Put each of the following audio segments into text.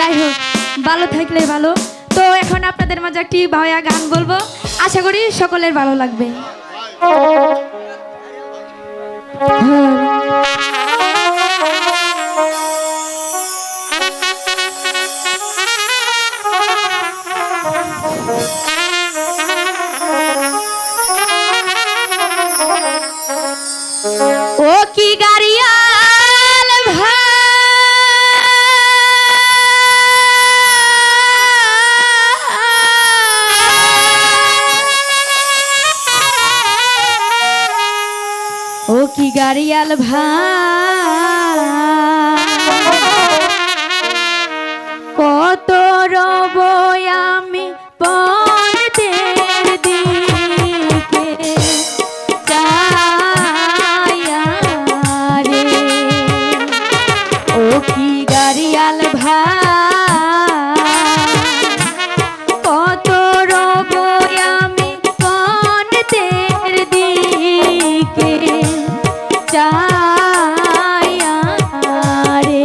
যাই হোক, ভালো থাকলে ভালো। তো এখন আপনাদের মাঝে একটি ভাইয়া গান বলবো, আশা করি সকলের ভালো লাগবে। ও কি গাড়িয়াল ভাই, ও কি গাড়িয়াল ভাই, কত রব আমি পথের দিকে চাইয়া রে, ও কি গাড়িয়াল ভাই, কত রব আমি পথের দিকে চাইয়া রে।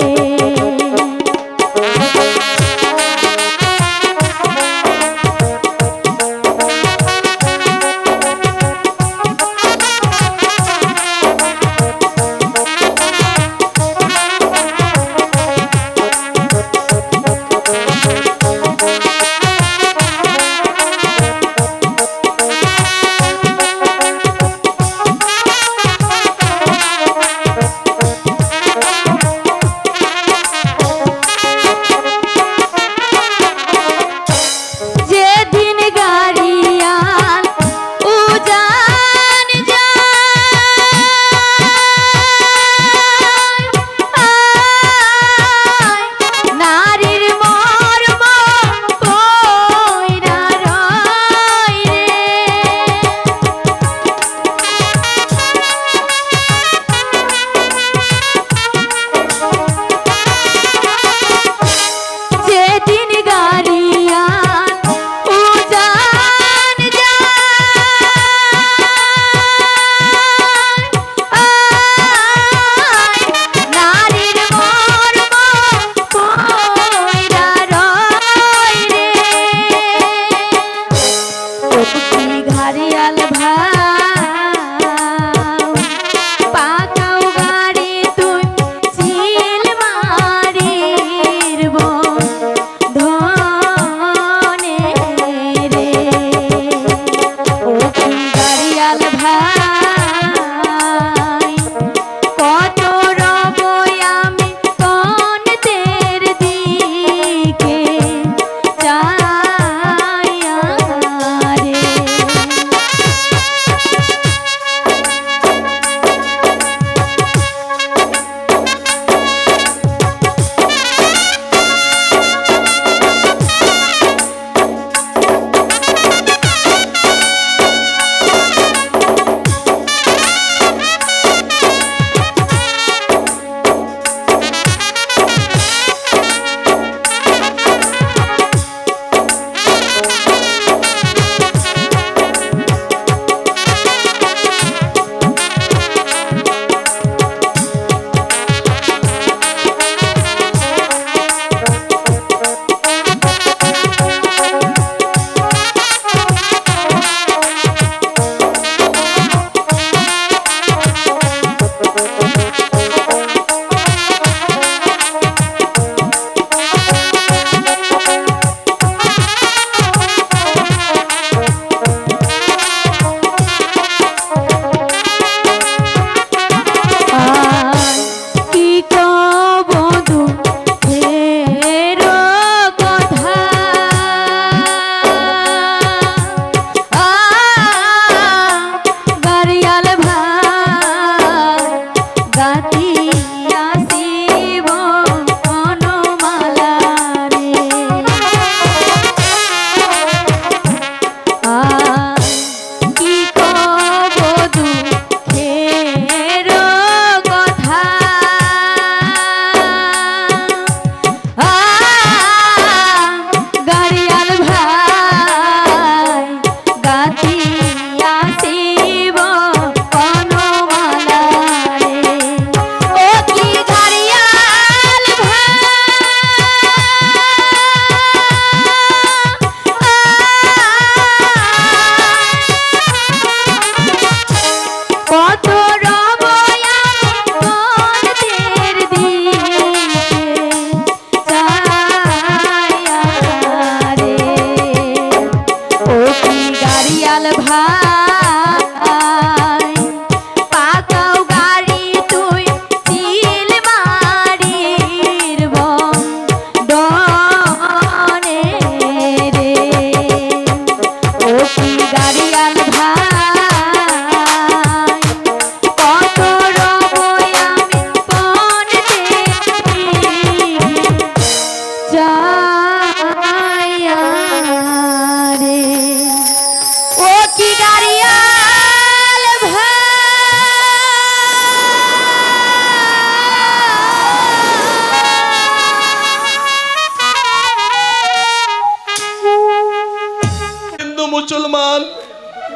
মুসলমান,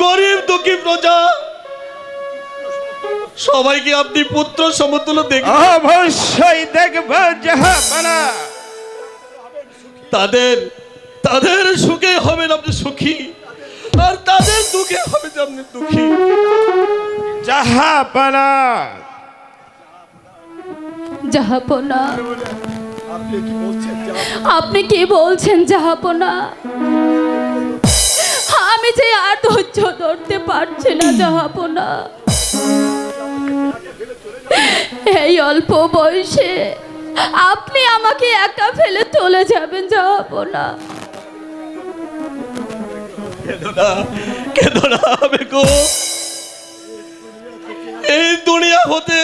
গরিব দুঃখী প্রজা সবাইকে আপনি পুত্র সমতুল্য দেখবেন। অবশ্যই দেখব জাহাপনা। তাদের তাদের সুখে হবেন আপনি সুখী, আর তাদের দুঃখে হবেন আপনি দুঃখী। জাহাপনা। জাহাপনা, আপনি কি বলছেন জাহাপনা? আমি যে আর ধৈর্য ধরতে পারছি না জাহাপনা। এই অল্প বয়সে আপনি আমাকে একা ফেলে চলে যাবেন জাহাপনা। কেঁদো না বেগম, এই দুনিয়া হতে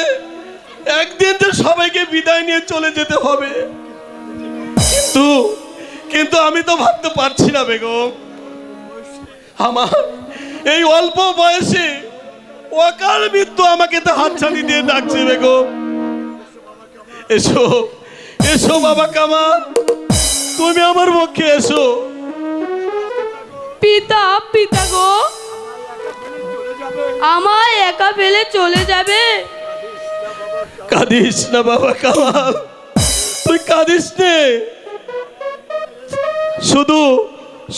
একদিন তো সবাইকে বিদায় নিয়ে চলে যেতে হবে, কিন্তু কিন্তু আমি তো ভাবতে পারছি না বেগম, আমার এই অল্প বয়সে অকাল মৃত্যু আমাকে তো হাতছানি দিয়ে ডাকছে বেগম। এসো এসো বাবা কামাল, তুমি আমার পক্ষে এসো। পিতা, পিতা গো, আমায় একা ফেলে চলে যাবে? কাঁদিস না বাবা কামাল, তুই কাঁদিস নে। শুধু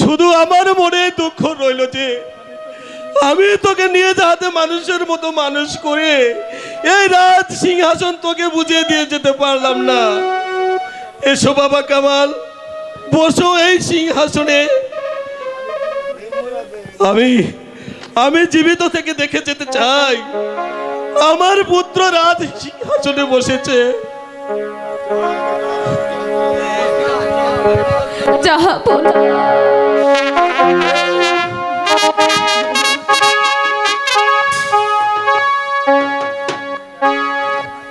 শুধু আমার মনে দুঃখ রইল যে আমি তোকে নিয়ে যাতে মানুষের মতো মানুষ করে এই রাজ সিংহাসন তোকে বুঝিয়ে দিয়ে যেতে পারলাম না। এসো বাবা কামাল, বসো এই সিংহাসনে। আমি আমি জীবিত থেকে দেখে যেতে চাই আমার পুত্র রাজ সিংহাসনে বসেছে। জাহাপনা,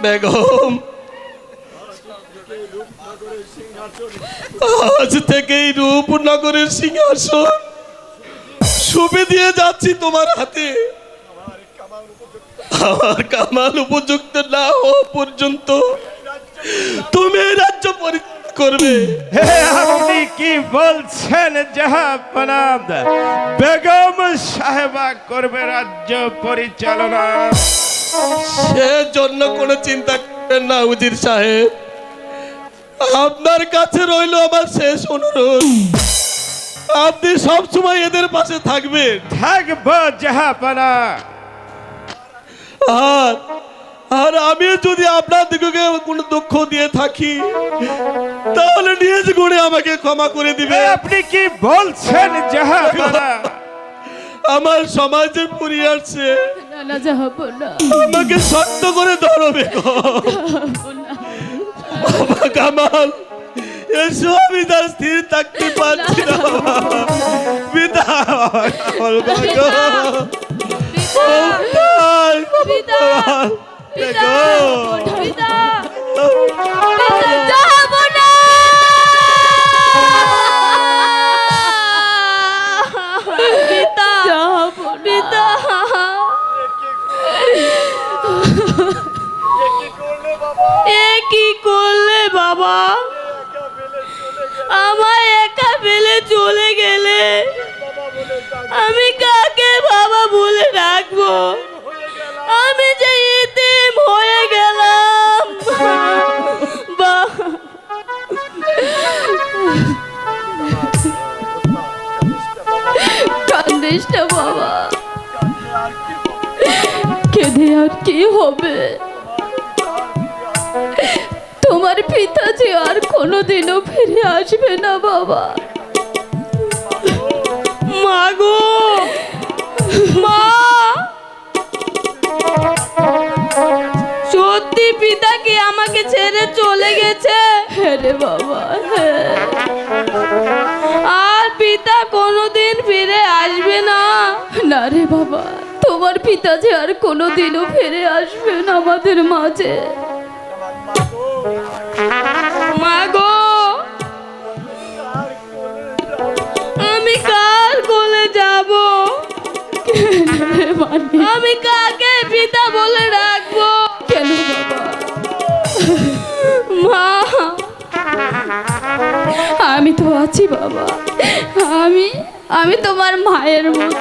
বেগম, আজ থেকেই রূপনগরের সিংহাসন সুপে দিয়ে যাচ্ছি তোমার হাতে। আমার কামাল উপযুক্ত না হওয়া পর্যন্ত তুমি এই রাজ্য পরিত্যাগ করবে। আপনি কি বলছেন জাহাপনা? বেগম সাহেবা করবে রাজ্য পরিচালনা। সেজন্য কোনো চিন্তা করেন না উজির সাহেব, আপনার কাছে রইল আমার শেষ অনুরোধ, আপনি সব সময় এদের পাশে থাকবেন। থাকব জাহাপনা। আর আর আমি যদি আপনার দিকে কোনো দুঃখ দিয়ে থাকি তাহলে নিজ গুণে আমাকে ক্ষমা করে দিবে। আপনি কি বলছেন জাহাপনা? আমার সমাজে পুরিয়ে আসছে, না না জাহাপনা, আমাকে শক্ত করে ধরো বেগম। বাবা কামাল, এসো, আমি তার স্থির থাকতে পারছি না। পিতা, কি করলে বাবা? আমায় একা ফেলে চলে গেলে আমি কাকে বাবা বলে ডাকবো? আমি যে এতিম হয়ে গেলাম। কান্দিস না বাবা, কেঁদে আর কি হবে? তোমার পিতা যে আর কোনোদিনও ফিরে আসবে না বাবা। মা গো, মা, সত্যি পিতা কি আমাকে ছেড়ে চলে গেছে? হ্যাঁ রে বাবা, হ্যাঁ। আর পিতা কোনোদিন ফিরে আসবে না? না রে বাবা, তোমার পিতা যে আর কোনোদিনও ফিরে আসবে না আমাদের মাঝে। মা গো, আমি কার কোলে যাব? আমি কাকে পিতা বলে রাখবো? কেন বাবা? মা, আমি তো আছি বাবা। আমি আমি তোমার মায়ের মতো,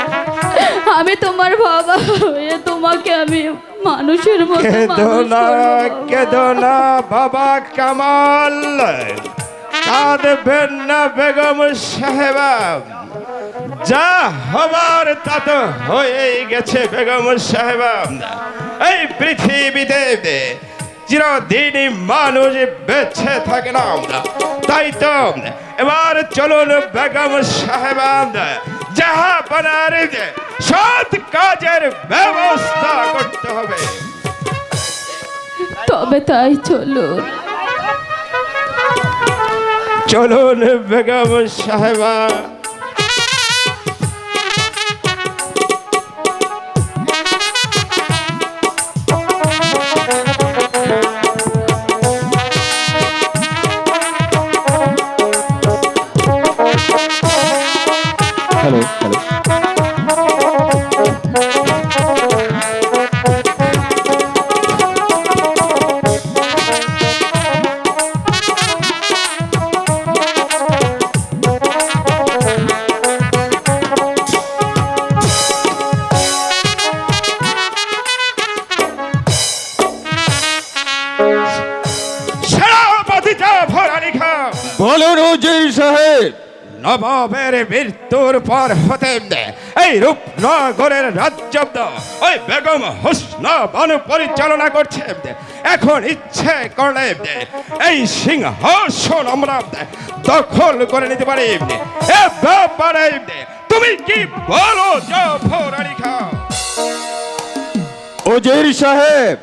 আমি তোমার বাবা হয়ে তোমাকে আমি মানুষের মতো কেঁদো মানুষ না, করবো বাবা। কেঁদো না বাবা কামাল, কাঁদবেন না বেগম সাহেবা। যা হবার তা তো হয়েই গেছে বেগম সাহেবা। এই পৃথিবীতে চিরদিনই মানুষ বেঁচে থাকে না, তাই তো এবার চলুন বেগম সাহেবা, জাহাপনার সৎ কাজের ব্যবস্থা করতে হবে। তবে তাই চলুন। চলুন বেগম সাহেবা। হ্যালো হ্যালো সেনাপতিটা ভরানি খা বলুন উজির সাহেব। নবাবের মৃত্যুর পর হতে এই রূপনগরের রাজ্য ওই বেগম হোসনা বানু পরিচালনা করছে। এখন ইচ্ছে করলে এই সিংহাসন আমরা দখল করে নিতে পারি। এ ব্যাপারে তুমি কি বলো জাফর আলী খান? উজির সাহেব,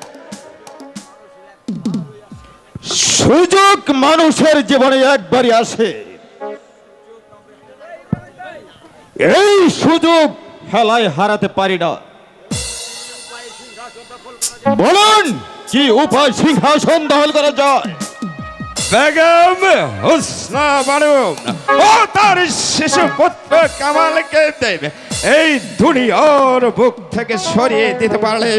সুযোগ মানুষের জীবনে একবারই আসে। এই সুযোগ হেলায় হারাতে পারি না। বলুন কি উপায় সিংহাসন দখল করা যায়? বেগম হোসনা বানু ও তার শিশু পুত্র কামালকে দেবে এই দুনিয়ার বুক থেকে সরিয়ে দিতে পারলে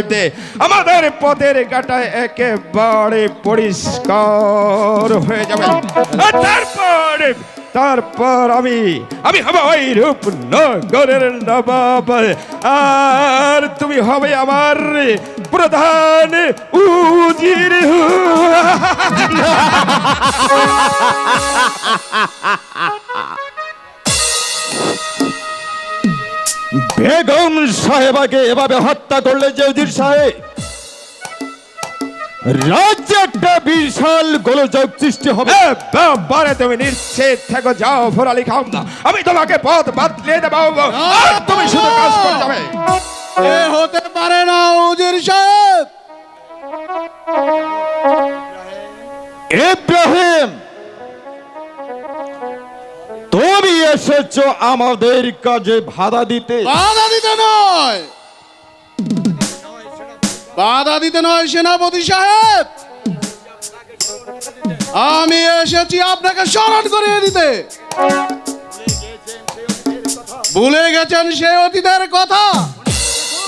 আমাদের পথের কাটা একেবারে পরিষ্কার হয়ে যাবে। আর তারপর আমি হব ওই রূপনগরের নবাব, আর তুমি হবে আমার প্রধান উজির। বেগম সাহেবাকে এভাবে হত্যা করলে যে উজির সাহেব, রাজ্যে একটা বিশাল গোলযোগ সৃষ্টি হবে। ব্যাপারে তুমি নিশ্চিত থেকো জাফর আলী খান, আমি তোমাকে পথ বাতলিয়ে দেবো, আর তুমি শুধু কাজ করে যাবে। এ হতে পারে না উজির সাহেব। ইব্রাহিম, তুমি এসেছো আমাদের কাজে বাধা দিতে। বাধা দিতে নয়, বাধা দিতে নয় সেনাপতি সাহেব, আমি এসেছি আপনাকে স্মরণ করিয়ে দিতে। ভুলে গেছেন সে অতীতের কথা?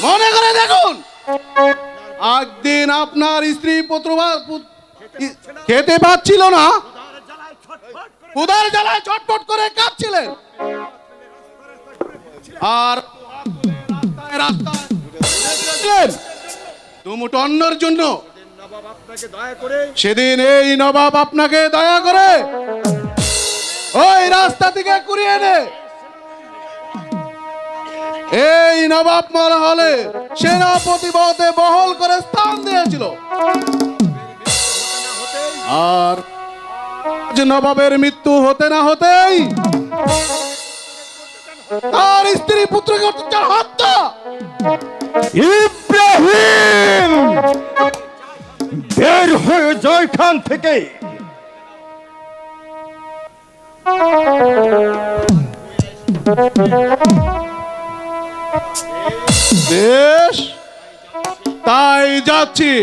মনে করে দেখুন, একদিন আপনার স্ত্রী পুত্র খেতে পাচ্ছিল না, ক্ষুধার জ্বালায় ছটফট করে কাঁদছিলেন, আর রাস্তায় দুমুঠো অন্নের জন্য সেদিন এই নবাব আপনাকে দয়া করে ওই রাস্তা থেকে কুড়িয়ে এনে এই নবাব মহলে সেনাপতি পদে বহল করে স্থান দিয়েছিল। আর যে নবাবের মৃত্যু হতে না হতেই তার স্ত্রী পুত্রকে অত্যাচার হত্যা। ইব্রাহিম, বের হয়ে যায় এখান থেকে। বেশ, তাই যাচ্ছি,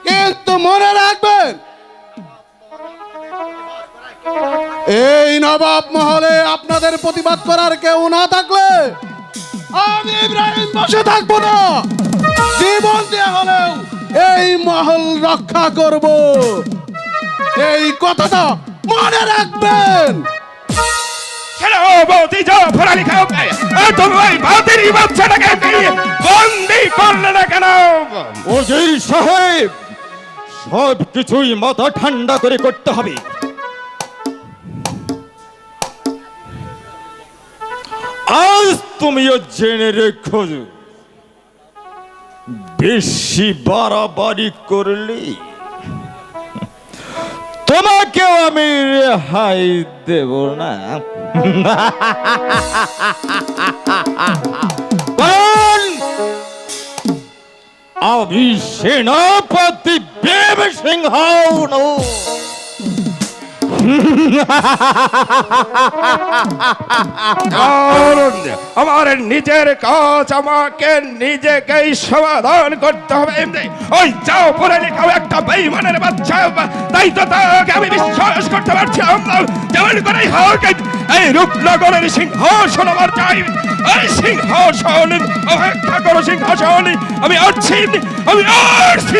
কিন্তু মনে রাখবেন এই নবাব মহলে আপনাদের প্রতিবাদ করার কেউ না থাকলে আমি ইব্রাহিম বসে থাকবো না, জীবন দিয়ে হলেও এই মহল রক্ষা করব। এই কথাটা মনে রাখবেন। ছেড়ে ও বৌদি যাও পড়ালেখা তুমি ওই বাতিরি বাচ্চাটাকে বন্দি করলে না কেন? ওজির সাহেব, সব কিছুই মাথা ঠান্ডা করে করতে হবে। আজ তুমিও জেনে রেখো, বেশি বাড়াবাড়ি করলে তোমাকেও আমি রেহাই দেব না। কারণ আমি সেনাপতি ভীম সিংহ নই। কারণ আমার নিজের কাজ আমাকে নিজেকেই সমাধান করতে হবে। ওই যাও পড়ে লেখাও একটা বেঈমানের বাচ্চা, তাই তো তাকে আমি বিশ্বাস করতে পারছিলাম না। যেমন করেই হোক এই রূপনগরের সিংহাসন আমার চাই। এই সিংহাসন অপেক্ষা করো, সিংহাসন আমি আসছি, আমি আসছি।